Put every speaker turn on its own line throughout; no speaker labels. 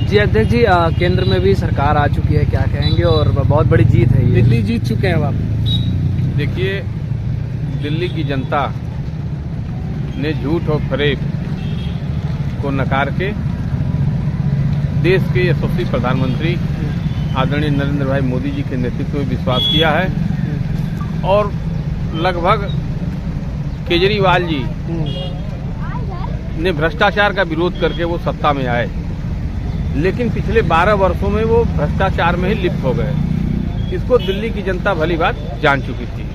जी अध्यक्ष जी, केंद्र में भी सरकार आ चुकी है, क्या कहेंगे? और बहुत बड़ी जीत है ये।
दिल्ली जीत चुके हैं आप।
देखिए, दिल्ली की जनता ने झूठ और फरेब को नकार के देश के यशस्वी प्रधानमंत्री आदरणीय नरेंद्र भाई मोदी जी के नेतृत्व में विश्वास किया है और लगभग केजरीवाल जी ने भ्रष्टाचार का विरोध करके वो सत्ता में आए, लेकिन पिछले 12 वर्षों में वो भ्रष्टाचार में ही लिप्त हो गए। इसको दिल्ली की जनता भली बात जान चुकी थी।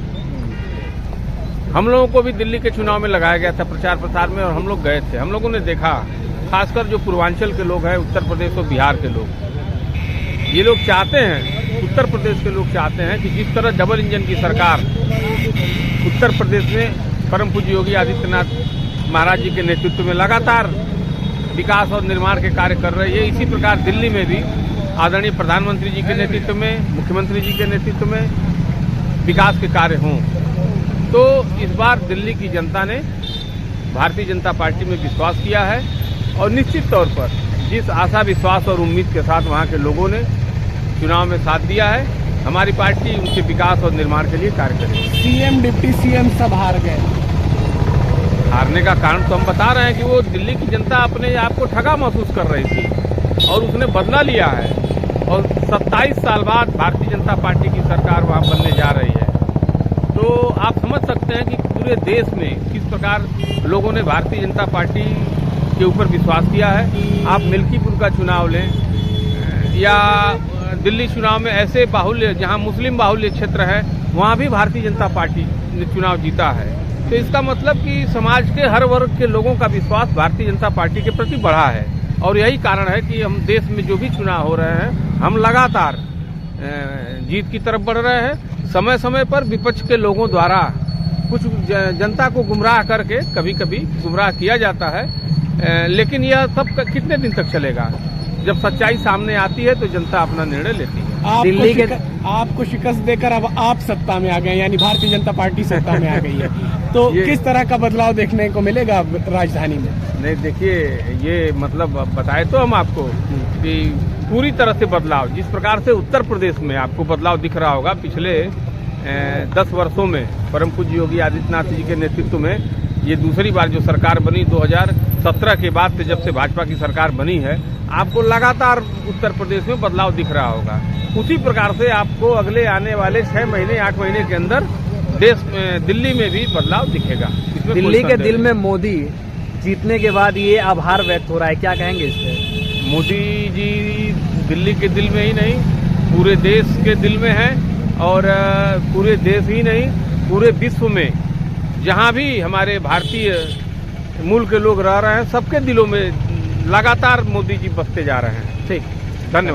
हम लोगों को भी दिल्ली के चुनाव में लगाया गया था प्रचार प्रसार में, और हम लोग गए थे। हम लोगों ने देखा, खासकर जो पूर्वांचल के लोग हैं, उत्तर प्रदेश और बिहार के लोग, ये लोग चाहते हैं, उत्तर प्रदेश के लोग चाहते हैं कि जिस तरह डबल इंजन की सरकार उत्तर प्रदेश में परम पूज्य योगी आदित्यनाथ महाराज जी के नेतृत्व में लगातार विकास और निर्माण के कार्य कर रही है, इसी प्रकार दिल्ली में भी आदरणीय प्रधानमंत्री जी के नेतृत्व में, मुख्यमंत्री जी के नेतृत्व में विकास के कार्य हों। तो इस बार दिल्ली की जनता ने भारतीय जनता पार्टी में विश्वास किया है और निश्चित तौर पर जिस आशा, विश्वास और उम्मीद के साथ वहां के लोगों ने चुनाव में साथ दिया है, हमारी पार्टी उनके विकास और निर्माण के लिए कार्य करेगी।
सीएम, डिप्टी सीएम सब हार गए।
हारने का कारण तो हम बता रहे हैं कि वो दिल्ली की जनता अपने आप को ठगा महसूस कर रही थी और उसने बदला लिया है, और 27 साल बाद भारतीय जनता पार्टी की सरकार वहां बनने जा रही है। तो आप समझ सकते हैं कि पूरे देश में किस प्रकार लोगों ने भारतीय जनता पार्टी के ऊपर विश्वास किया है। आप मिल्कीपुर का चुनाव लें या दिल्ली चुनाव में ऐसे बाहुल्य, जहां मुस्लिम बाहुल्य क्षेत्र है, वहां भी भारतीय जनता पार्टी ने चुनाव जीता है। तो इसका मतलब कि समाज के हर वर्ग के लोगों का विश्वास भारतीय जनता पार्टी के प्रति बढ़ा है, और यही कारण है कि हम देश में जो भी चुनाव हो रहे हैं, हम लगातार जीत की तरफ बढ़ रहे हैं। समय समय पर विपक्ष के लोगों द्वारा कुछ जनता को गुमराह करके कभी कभी गुमराह किया जाता है, लेकिन यह सब कितने दिन तक चलेगा? जब सच्चाई सामने आती है तो जनता अपना निर्णय लेती है।
दिल्ली के आपको शिकस्त देकर अब आप सत्ता में आ गए, यानी भारतीय जनता पार्टी सत्ता में आ गई है। तो किस तरह का बदलाव देखने को मिलेगा राजधानी में?
नहीं, देखिए, ये मतलब बताए तो हम आपको कि पूरी तरह से बदलाव, जिस प्रकार से उत्तर प्रदेश में आपको बदलाव दिख रहा होगा पिछले 10 वर्षों में परम पूज्य योगी आदित्यनाथ जी के नेतृत्व में, ये दूसरी बार जो सरकार बनी 2017 के बाद से, जब से भाजपा की सरकार बनी है, आपको लगातार उत्तर प्रदेश में बदलाव दिख रहा होगा। उसी प्रकार से आपको अगले आने वाले 6 महीने 8 महीने के अंदर दिल्ली में भी बदलाव दिखेगा।
दिल्ली के दिल में मोदी जीतने के बाद ये आभार व्यक्त हो रहा है, क्या कहेंगे इस पे?
मोदी जी दिल्ली के दिल में ही नहीं, पूरे देश के दिल में है, और पूरे देश ही नहीं, पूरे विश्व में जहां भी हमारे भारतीय मूल के लोग रह रहे हैं, सबके दिलों में लगातार मोदी जी बसते जा रहे हैं। ठीक, धन्यवाद।